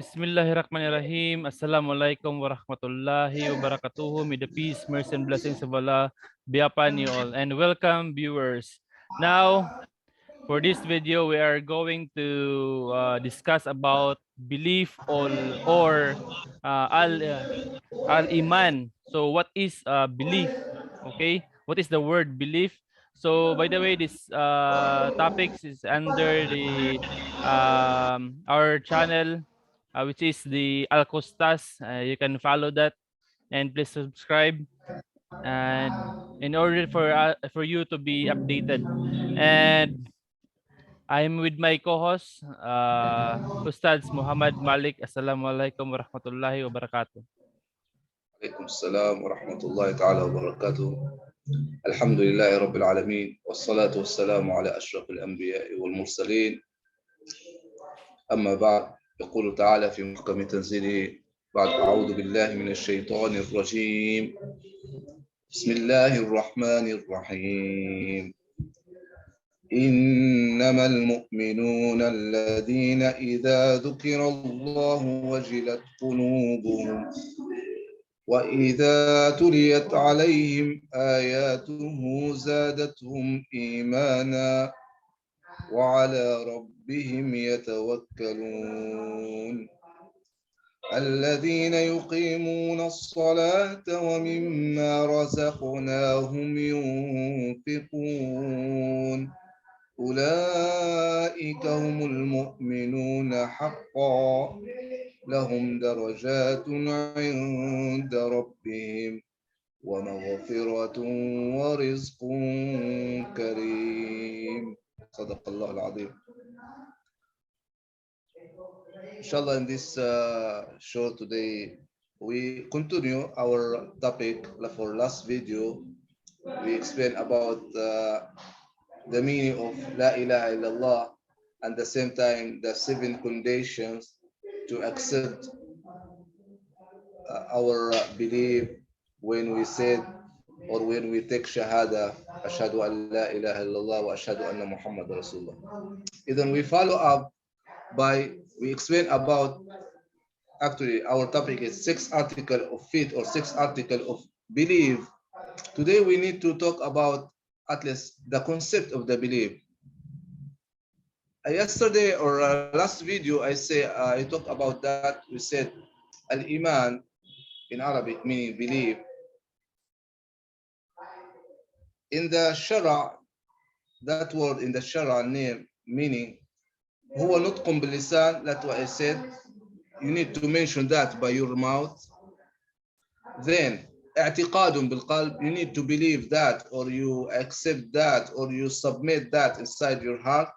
Bismillahirrahmanirrahim. Assalamualaikum warahmatullahi wabarakatuh. May the peace, mercy, and blessings of Allah be upon you all. And welcome, viewers. Now, for this video, we are going to discuss about belief or al-iman. So, what is belief? Okay, what is the word belief? So, by the way, this topics is under the our channel, which is the ALQUSTAS. You can follow that and please subscribe. And in order for you to be updated, and I'm with my co-host, Ustads Muhammad Malik. Assalamualaikum warahmatullahi wabarakatuh. عليكم السلام ورحمة الله تعالى وبركاته. الحمد لله رب العالمين والصلاة والسلام على أشرف الأنبياء والمرسلين. أما بعد، يقول تعالى في محكم تنزيله بعد أعوذ بالله من الشيطان الرجيم. بسم الله الرحمن الرحيم. إنما المؤمنون الذين إذا ذكر الله وجلت قلوبهم وإذا تليت عليهم آياته زادتهم إيمانا وعلى ربهم يتوكلون الذين يقيمون الصلاة ومما رزقناهم ينفقون أولئك هم المؤمنون حقا لهم درجات عند ربهم ومغفرة ورزق كريم. صدق الله العظيم. Inshallah, in this show today, we continue our topic for last video. We explained about the meaning of La ilaha illallah and the same time the 7 conditions to accept our belief when we said or when we take shahada, ashhadu an la ilaha illallah wa ashhadu anna Muhammad Rasulullah. Then we follow up by, we explain about, actually our topic is 6 articles of faith or 6 articles of belief. Today we need to talk about at least the concept of the belief. Yesterday or last video, I talked about that. We said al-iman in Arabic meaning belief. In the shara, that word in the shara name meaning huwa nutqun bil lisan. That's what I said. You need to mention that by your mouth. Then i'tiqadun bil qalb. You need to believe that, or you accept that, or you submit that inside your heart.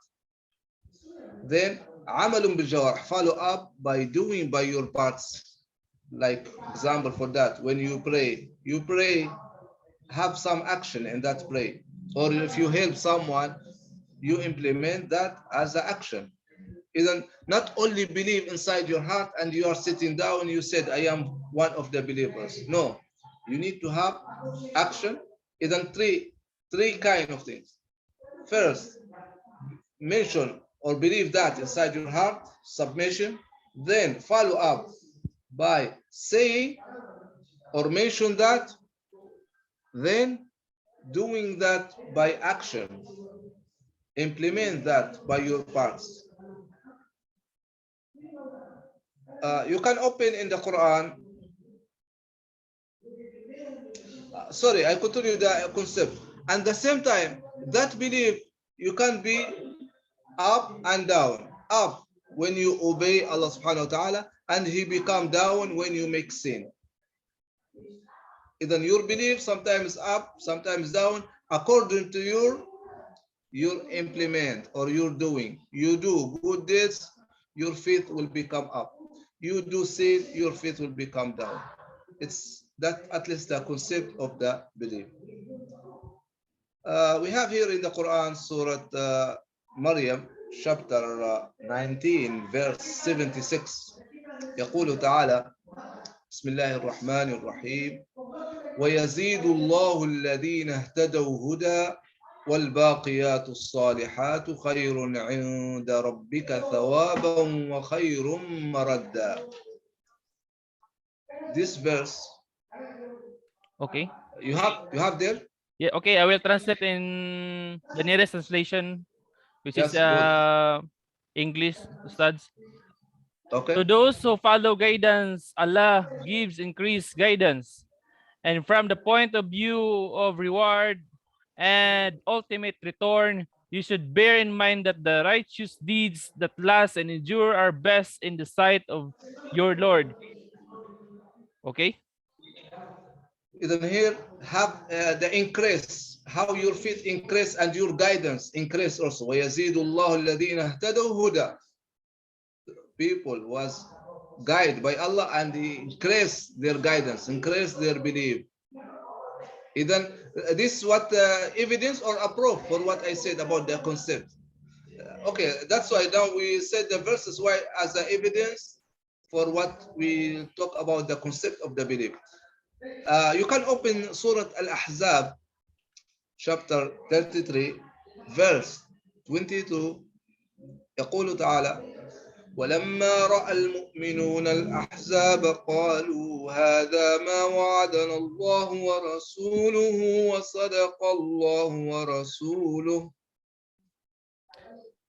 Then amalun bil jawarih, follow up by doing by your parts. Like example for that, when you pray, have some action in that pray. Or if you help someone, you implement that as an action. Isn't not only believe inside your heart and you are sitting down, you said I am one of the believers. No, you need to have action. Isn't three kind of things. First, mention or believe that inside your heart, submission. Then follow up by saying or mention that, then doing that by action. Implement that by your parts. You can open in the Quran. Sorry, I continue the concept. And the same time, that belief, you can be up and down. Up when you obey Allah subhanahu wa ta'ala, and he become down when you make sin. Then your belief sometimes up, sometimes down, according to your you implement or you're doing, you do good deeds, your faith will become up. You do sin, your faith will become down. It's that at least the concept of the belief. We have here in the Quran, Surah Maryam, chapter 19, verse 76. يقول تعالى: بسم الله الرحمن الرحيم ويزيد الله الذين اهتدوا هدى والباقيات الصالحات خير عند ربك ثوابا وخير مردا. This verse, Okay. you have there? Yeah, okay, I will translate in the nearest translation, which is Yes, good. English, Ustads. Okay. To those who follow guidance, Allah gives increased guidance. And from the point of view of reward and ultimate return, you should bear in mind that the righteous deeds that last and endure are best in the sight of your Lord. Okay? Even here have the increase, how your faith increase and your guidance increase also. وَيَزِيدُ اللَّهُ الَّذِينَ اهْتَدَوْا هُدًى. People was guided by Allah and increase their guidance, increase their belief. Then this is what evidence or a proof for what I said about the concept. Okay, that's why now we said the verses why as the evidence for what we talk about the concept of the belief. You can open Surah Al-Ahzab, chapter 33, verse 22. يقول تعالى: ولما رأى المؤمنون الأحزاب قالوا هذا ما وعدنا الله ورسوله وصدق الله ورسوله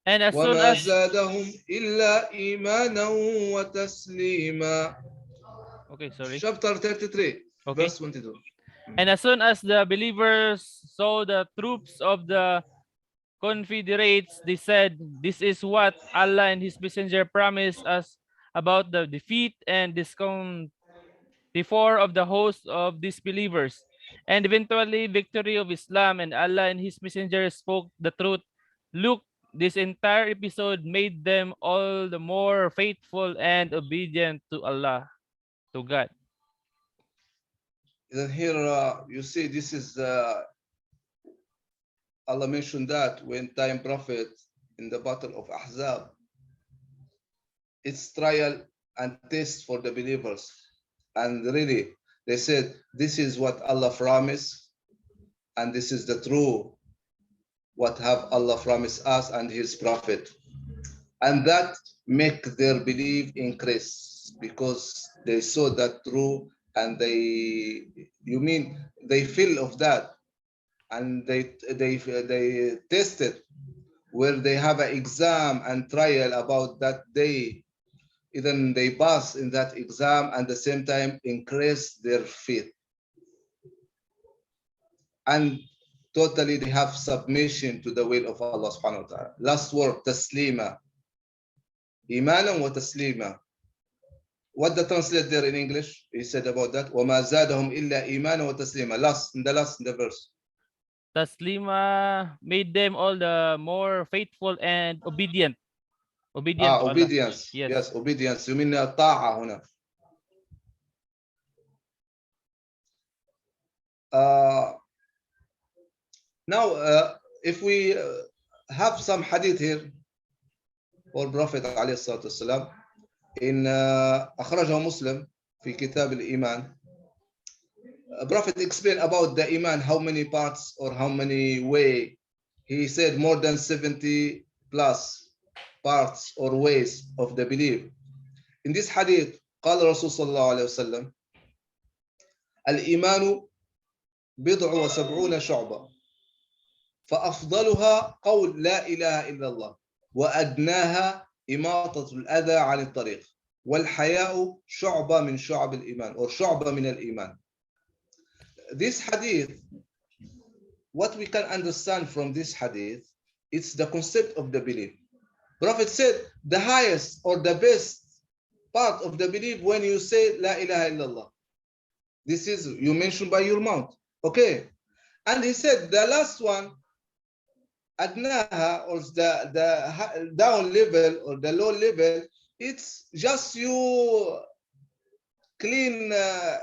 And as soon وما as زادهم إلا إيمانا وتسليما. okay, sorry. Chapter 33, Okay. verse 22. And as soon as the believers saw the troops of the confederates, they said, "This is what Allah and His Messenger promised us about the defeat and discount before of the host of disbelievers, and eventually victory of Islam, and Allah and His Messenger spoke the truth. Look, this entire episode made them all the more faithful and obedient to Allah, to God." Then here you see this is Allah mentioned that when time prophet in the battle of Ahzab, it's trial and test for the believers. And really, they said, this is what Allah promised, and this is the true, what have Allah promised us and His Prophet. And that make their belief increase because they saw that true and they feel of that. And they tested where they have an exam and trial about that day. Even they pass in that exam and at the same time increase their faith. And totally they have submission to the will of Allah subhanahu wa ta'ala. Last word, taslima. Imanan wa taslima. What the translate there in English? He said about that. وَمَا زَادَهُمْ إِلَّا إِيمَانًا وَتَسْلِيمًا. In the verse. Taslima made them all the more faithful and obedient. Obedient to obedience. Allah. Yes, obedience. You mean ta'a huna. Now, if we have some hadith here for Prophet عليه الصلاة والسلام in أخرجه مسلم في كتاب الإيمان. Prophet explained about the Iman, how many parts or how many way. He said more than 70 plus parts or ways of the belief. In this hadith, قال الرسول صلى الله عليه وسلم: الإيمان بضع وسبعون شعبة فأفضلها قول لا إله إلا الله وأدناها إماطة الأذى عن الطريق والحياء شعبة من شعب الإيمان or شعبة من الإيمان. This hadith, what we can understand from this hadith, it's the concept of the belief. Prophet said the highest or the best part of the belief when you say La ilaha illallah. This is you mentioned by your mouth. Okay. And he said the last one adnaha, or the down level or the low level, it's just you clean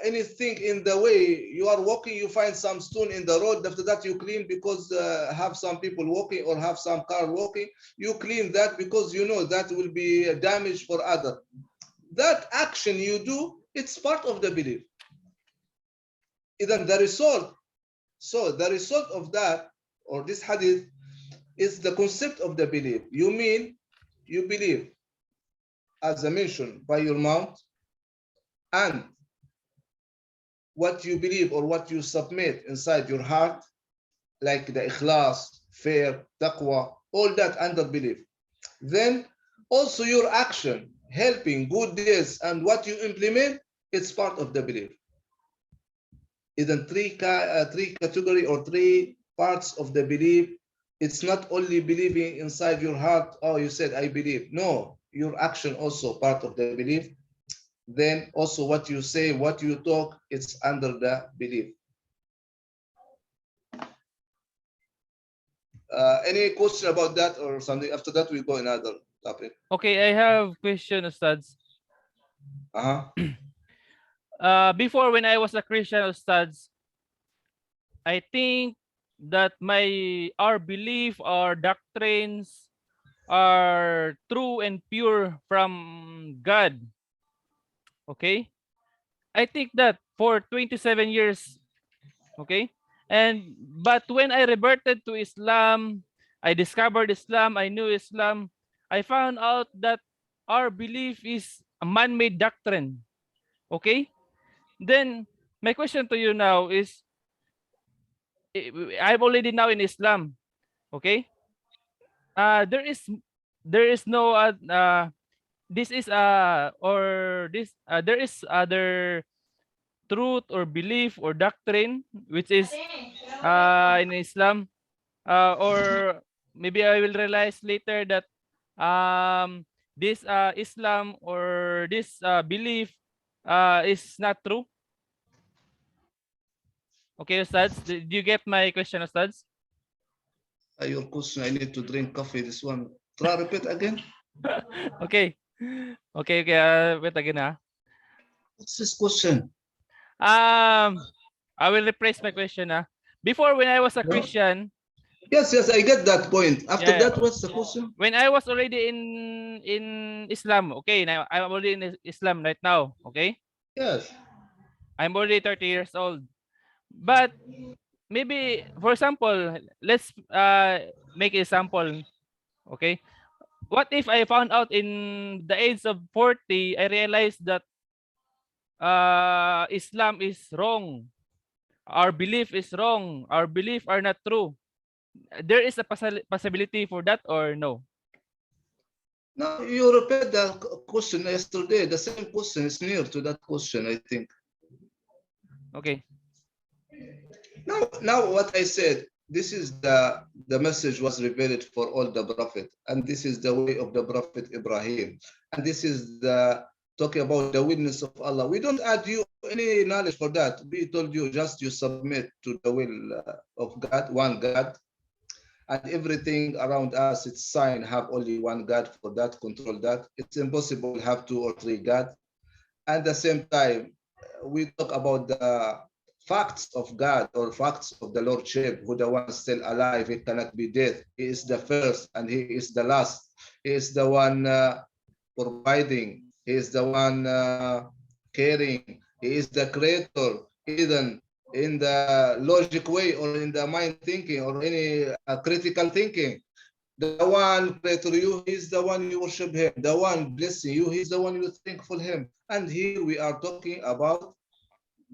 anything in the way you are walking. You find some stone in the road. After that, you clean because have some people walking or have some car walking. You clean that because you know that will be a damage for other. That action you do, it's part of the belief. Even the result. So the result of that or this hadith is the concept of the belief. You mean you believe, as I mentioned, by your mouth, and what you believe or what you submit inside your heart, like the ikhlas, fear, taqwa, all that under belief. Then also your action, helping good deeds, and what you implement, it's part of the belief. Then three category or three parts of the belief. It's not only believing inside your heart. Oh, you said I believe. No, your action also part of the belief. Then also what you say, what you talk, it's under the belief. Any question about that or something? After that, we go another topic. Okay, I have question, Ustads. Before, when I was a Christian, Ustads, I think that our belief, our doctrines are true and pure from God. Okay? I think that for 27 years, okay? But when I reverted to Islam, I discovered Islam, I knew Islam, I found out that our belief is a man-made doctrine. Okay? Then my question to you now is, I'm already now in Islam. Okay? There is no this is or this there is other truth or belief or doctrine which is in Islam, or maybe I will realize later that this Islam or this belief is not true. Okay, Ustads, did you get my question, Ustads? Your question, I need to drink coffee. This one. Try repeat again. Okay. Okay, wait again. What's this question? I will rephrase my question. Before, when I was a Christian. Yes, I get that point. After Yeah, that, what's the question? when I was already in Islam, okay, now I'm already in Islam right now, okay? Yes. I'm already 30 years old. But maybe, for example, let's make an example, okay? What if I found out in the age of 40, I realized that Islam is wrong. Our belief is wrong. Our belief are not true. There is a possibility for that or no? Now you repeat the question yesterday. The same question is near to that question, I think. Okay. Now what I said, this is the message was revealed for all the prophet, and this is the way of the prophet Ibrahim, and this is the talking about the witness of Allah. We don't add you any knowledge for that. We told you just you submit to the will of God, one God, and everything around us, it's sign have only one God for that, control that. It's impossible to have two or three God. At the same time, we talk about the facts of God or facts of the Lordship, who the one still alive, he cannot be dead. He is the first and he is the last. He is the one providing. He is the one caring. He is the creator, even in the logic way or in the mind thinking or any critical thinking. The one creator you, he's the one you worship him. The one blessing you, he's the one you thankful him. And here we are talking about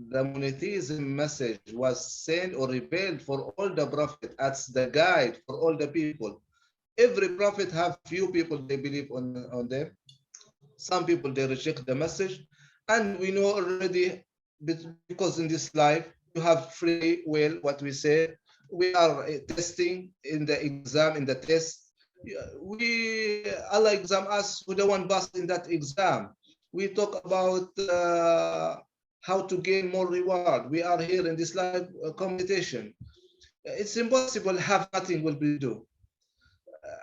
the monotheism message was sent or revealed for all the prophets as the guide for all the people. Every prophet have few people they believe on them. Some people they reject the message. And we know already, because in this life you have free will, what we say. We are testing in the exam, in the test. Allah exam us who the one passed in that exam. We talk about how to gain more reward. We are here in this life competition. It's impossible have nothing will be do.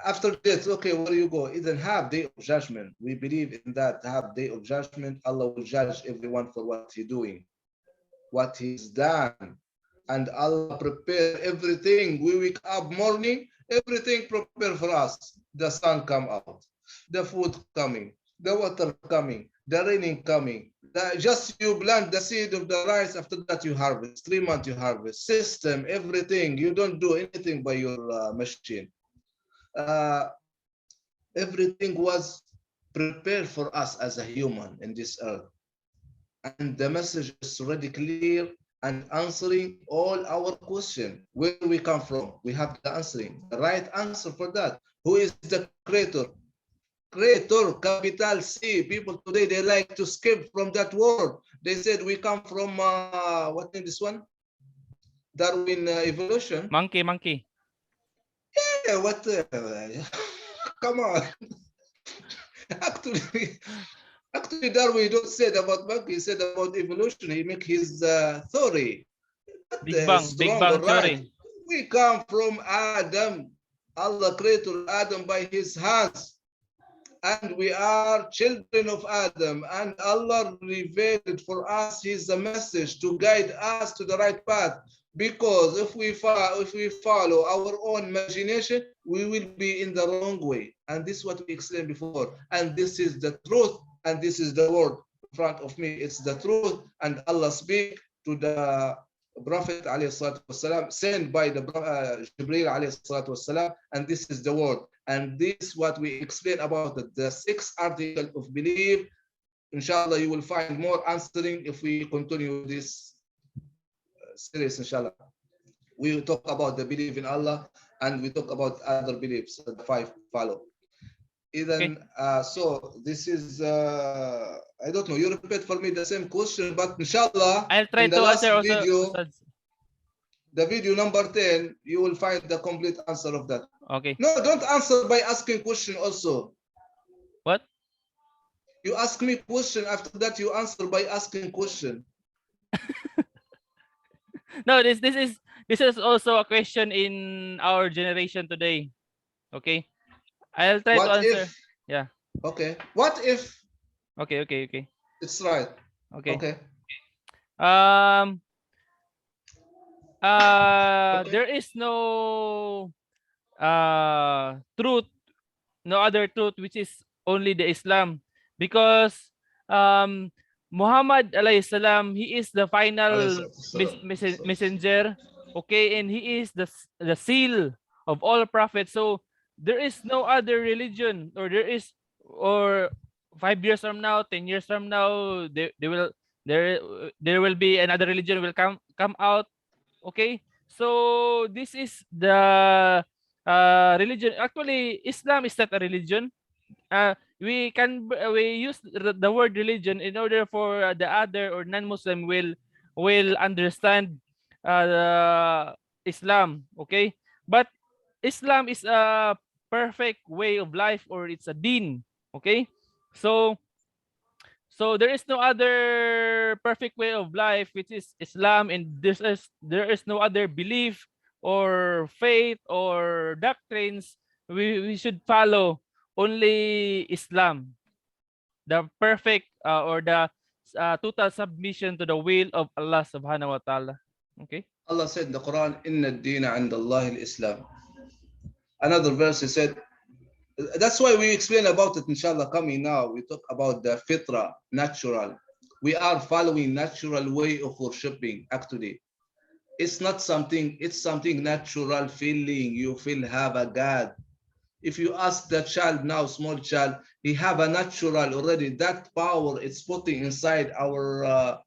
after death, okay, where you go? Even have day of judgment. We believe in that. Have day of judgment. Allah will judge everyone for what he's doing, what he's done. And Allah prepare everything. We wake up morning, everything prepare for us. The sun come out, the food coming, the water coming, the raining coming. Just you plant the seed of the rice, after that you harvest. 3 months you harvest. System, everything. You don't do anything by your machine. Uh, everything was prepared for us as a human in this earth. And the message is already clear and answering all our question. Where we come from, we have the answering, the right answer for that. Who is the creator? Creator, capital C. People today, they like to skip from that word. They said we come from, what is this one? Darwin evolution. Monkey. Yeah, what? Come on. Actually, Darwin don't say about monkey. He said about evolution. He make his theory. Big Bang Right? theory. We come from Adam. Allah created Adam by his hands. And we are children of Adam. And Allah revealed for us his message to guide us to the right path. Because if we follow our own imagination, we will be in the wrong way. And this is what we explained before. And this is the truth. And this is the word in front of me. It's the truth. And Allah speak to the Prophet والسلام, sent by the Jibreel والسلام, and this is the word. And this is what we explain about it. The 6th article of belief. Inshallah, you will find more answering if we continue this series, inshallah. We will talk about the belief in Allah and we talk about other beliefs, the 5 follow. Even so this is I don't know, you repeat for me the same question, but inshallah I'll try in the to last answer video, also. the video number 10, you will find the complete answer of that. Okay. No, don't answer by asking question also. What? You ask me question, after that you answer by asking question. No, this is also a question in our generation today. Okay. I'll try to answer. If, yeah. Okay. What if? Okay. It's right. Okay. Okay. There is no truth, no other truth, which is only the Islam, because Muhammad alayhi salam, he is the final messenger, okay, and he is the seal of all prophets. So there is no other religion, or 5 years from now, 10 years from now, there will be another religion will come out. Okay, so this is the religion. Actually, Islam is not a religion. We use the word religion in order for the other or non-Muslim will understand Islam. Okay, but Islam is a perfect way of life, or it's a deen. Okay, so there is no other perfect way of life, which is Islam, and there is no other belief or faith or doctrines we should follow, only Islam, the perfect or the total submission to the will of Allah subhanahu wa ta'ala. Okay. Allah said in the Quran, Inna ad-deena 'inda Allah al-Islam. Another verse he said, that's why we explain about it, inshallah, coming now. We talk about the fitra, natural. We are following natural way of worshiping, actually. It's not something, it's something natural feeling. You feel have a God. If you ask the child now, small child, he have a natural already. That power it's putting inside our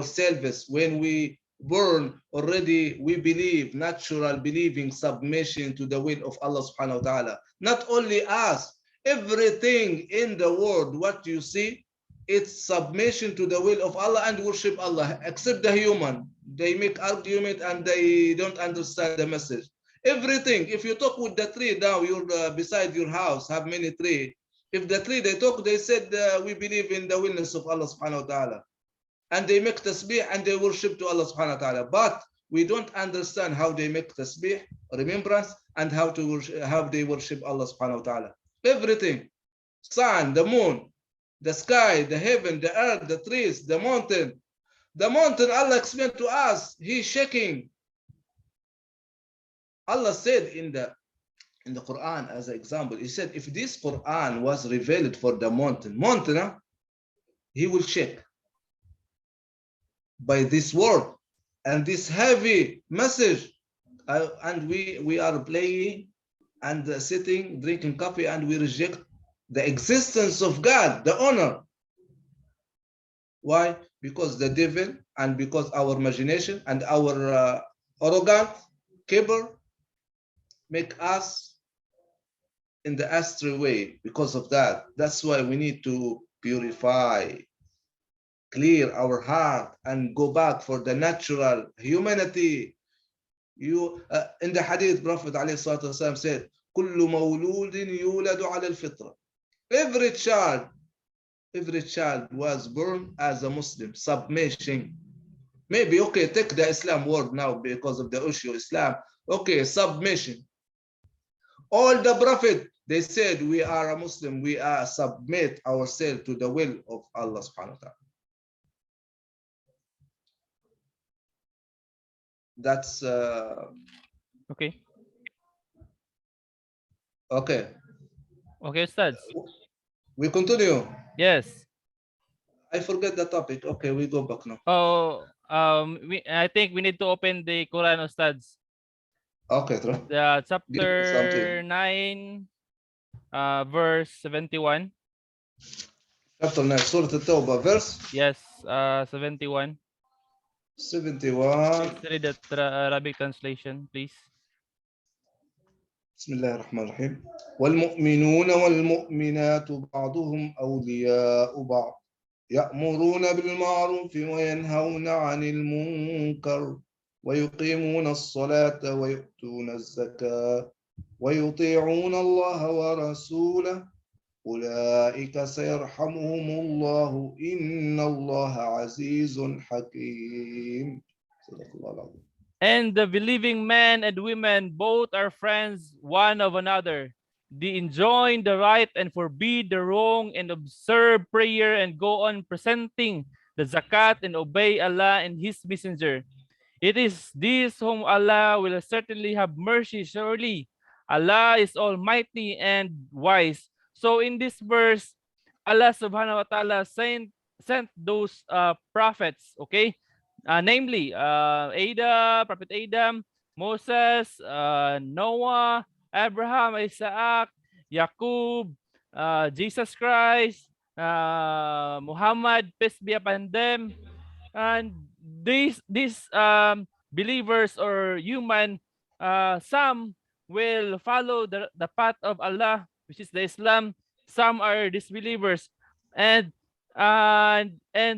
selves. When we born already, we believe, natural believing, submission to the will of Allah subhanahu wa ta'ala. Not only us, everything in the world, what you see, it's submission to the will of Allah and worship Allah, except the human. They make argument and they don't understand the message. Everything, if you talk with the tree now, you're beside your house, have many trees. If the tree, they talk, they said, we believe in the willness of Allah subhanahu wa ta'ala. And they make tasbih and they worship to Allah subhanahu wa ta'ala. But we don't understand how they make tasbih, remembrance, and how to worship, how they worship Allah subhanahu wa ta'ala. Everything, sun, the moon, the sky, the heaven, the earth, the trees, the mountain. The mountain, Allah explained to us, He's shaking. Allah said in the Quran, as an example, He said, if this Quran was revealed for the mountain, He will shake by this word and this heavy message. And we are playing and sitting, drinking coffee, and we reject the existence of God, the honor. Why? Because the devil and because our imagination and our arrogant kibble make us in the astray way. Because of that, that's why we need to purify, clear our heart, and go back for the natural humanity. You in the hadith, Prophet ﷺ said, كل مولود يولد على الفطرة. Every child was born as a Muslim, submission. Maybe, okay, take the Islam word now because of the issue Islam. Okay, submission. All the Prophet, they said, we are a Muslim, we are submit ourselves to the will of Allah subhanahu wa ta'ala. That's Okay. okay. Okay, Ustads. We continue. Yes. I forget the topic. Okay, we go back now. Oh, I think we need to open the Quran, Ustads. Okay, The give me chapter something. 9, verse 71. Chapter 9, Surah At-Tawbah, verse Yes, 71. 71. Please read the Arabic translation, please. بسم الله الرحمن الرحيم. والمؤمنون والمؤمنات بعضهم أولياء بعض يأمرون بالمعروف وينهون عن المنكر ويقيمون الصلاة ويؤتون الزكاة ويطيعون الله ورسوله أولئك سيرحمهم الله إن الله عزيز حكيم. صدق الله العظيم. And the believing men and women both are friends one of another. They enjoin the right and forbid the wrong and observe prayer and go on presenting the zakat and obey Allah and His messenger. It is this whom Allah will certainly have mercy. Surely Allah is almighty and wise. So in this verse, Allah subhanahu wa ta'ala sent those prophets, okay? Namely, Prophet Adam, Moses, Noah, Abraham, Isaac, Jacob, Jesus Christ, Muhammad, peace be upon them. And these believers or human, some will follow the path of Allah, which is the Islam. Some are disbelievers, and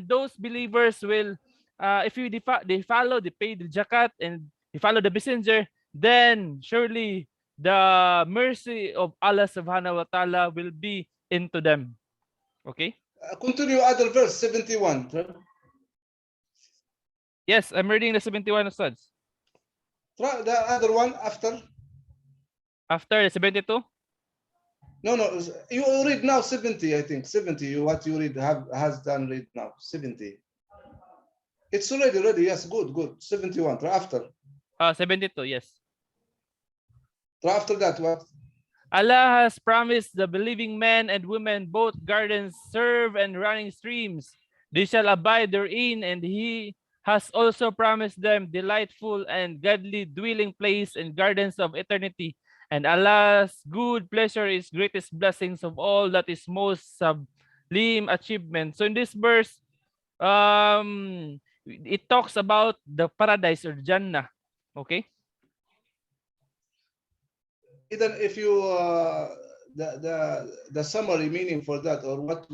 those believers will, if they follow, they pay the zakat, and they follow the messenger, then surely the mercy of Allah subhanahu wa ta'ala will be into them. Okay. Continue other verse 71. Yes, I'm reading the 71 Ustads. The other one after. After the 72? No, you read now 70, I think. 70, what you read has done read now. 70. It's already ready. Yes, good. 71. After. 72, yes. After that, what? Allah has promised the believing men and women both gardens serve and running streams. They shall abide therein, and He has also promised them delightful and godly dwelling place and gardens of eternity. And Allah's good pleasure is greatest blessings of all that is most sublime achievement. So in this verse, it talks about the paradise or Jannah. Okay. Even if you the summary meaning for that, or what?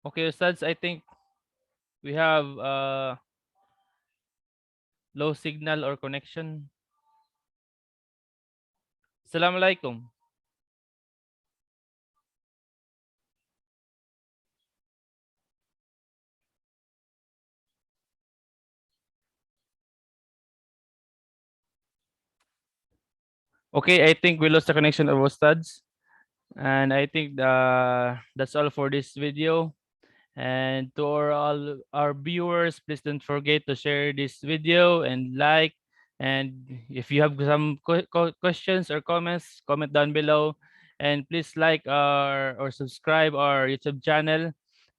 Okay, Ustads, I think we have low signal or connection. Assalamualaikum. Okay, I think we lost the connection of Ustads. And I think that's all for this video. And to all our viewers, please don't forget to share this video and like. And if you have some questions or comments, comment down below. And please like our or subscribe our YouTube channel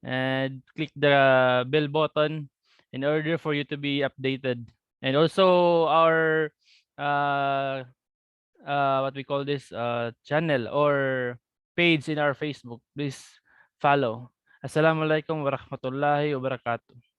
and click the bell button in order for you to be updated. And also our uh, what we call this channel or page in our Facebook. Please follow. Assalamualaikum warahmatullahi wabarakatuh.